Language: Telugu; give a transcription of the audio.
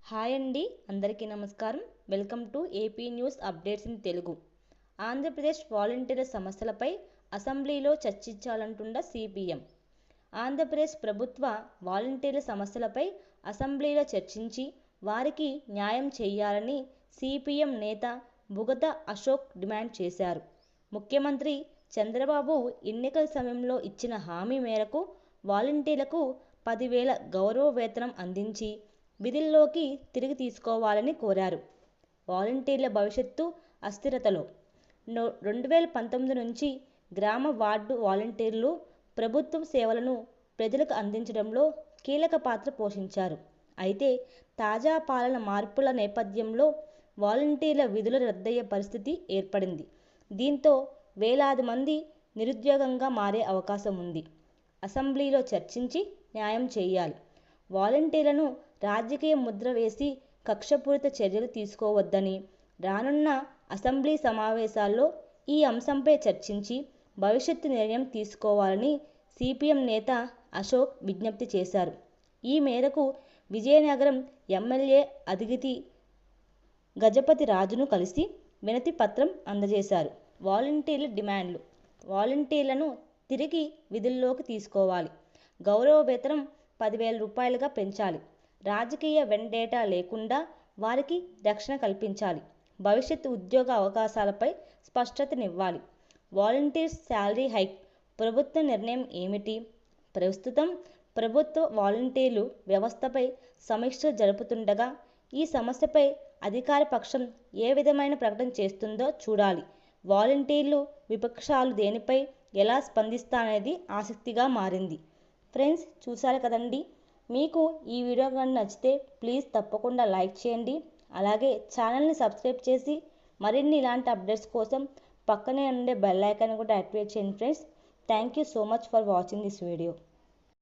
హాయ్ అండి, అందరికీ నమస్కారం. Welcome to AP news updates in Telugu. Andhra Pradesh వాలంటీర్ల సమస్యలపై అసెంబ్లీలో చర్చించాలంటున్న సిపిఎం. ఆంధ్రప్రదేశ్ ప్రభుత్వ వాలంటీర్ల సమస్యలపై అసెంబ్లీలో చర్చించి వారికి న్యాయం చేయాలని సిపిఎం నేత బుగత అశోక్ డిమాండ్ చేశారు. ముఖ్యమంత్రి చంద్రబాబు ఎన్నికల సమయంలో ఇచ్చిన హామీ మేరకు వాలంటీర్లకు 10,000 గౌరవ వేతనం అందించి విధుల్లోకి తిరిగి తీసుకోవాలని కోరారు. వాలంటీర్ల భవిష్యత్తు అస్థిరతలో 2019 నుంచి గ్రామ వార్డు వాలంటీర్లు ప్రభుత్వ సేవలను ప్రజలకు అందించడంలో కీలక పాత్ర పోషించారు. అయితే తాజా పాలన మార్పుల నేపథ్యంలో వాలంటీర్ల విధులు రద్దయ్యే పరిస్థితి ఏర్పడింది. దీంతో వేలాది మంది నిరుద్యోగంగా మారే అవకాశం ఉంది. అసెంబ్లీలో చర్చించి న్యాయం చేయాలి. వాలంటీర్లను రాజకీయ ముద్ర వేసి కక్షపూరిత చర్యలు తీసుకోవద్దని రానున్న అసెంబ్లీ సమావేశాల్లో ఈ అంశంపై చర్చించి భవిష్యత్తు నిర్ణయం తీసుకోవాలని సిపిఎం నేత అశోక్ విజ్ఞప్తి చేశారు. ఈ మేరకు విజయనగరం ఎమ్మెల్యే అదిగితి గజపతి రాజును కలిసి వినతి పత్రం అందజేశారు. వాలంటీర్ల డిమాండ్లు: వాలంటీర్లను తిరిగి విధుల్లోకి తీసుకోవాలి. గౌరవ వేతనం 10,000 రూపాయలుగా పెంచాలి. రాజకీయ వెండేటా లేకుండా వారికి రక్షణ కల్పించాలి. భవిష్యత్తు ఉద్యోగ అవకాశాలపై స్పష్టతనివ్వాలి. వాలంటీర్స్ శాలరీ హైక్ ప్రభుత్వ నిర్ణయం ఏమిటి? ప్రస్తుతం ప్రభుత్వ వాలంటీర్లు వ్యవస్థపై సమీక్ష జరుపుతుండగా ఈ సమస్యపై అధికార పక్షం ఏ విధమైన ప్రకటన చేస్తుందో చూడాలి. వాలంటీర్లు, విపక్షాలు దేనిపై ఎలా స్పందిస్తాయనేది ఆసక్తిగా మారింది. ఫ్రెండ్స్, చూసారు కదండి. మీకు ఈ వీడియో కానీ నచ్చితే ప్లీజ్ తప్పకుండా లైక్ చేయండి. అలాగే ఛానల్ని సబ్స్క్రైబ్ చేసి మరిన్ని ఇలాంటి అప్డేట్స్ కోసం పక్కనే ఉండే బెల్ ఐకాన్ కూడా యాక్టివేట్ చేయండి friends. Thank you so much for watching this video.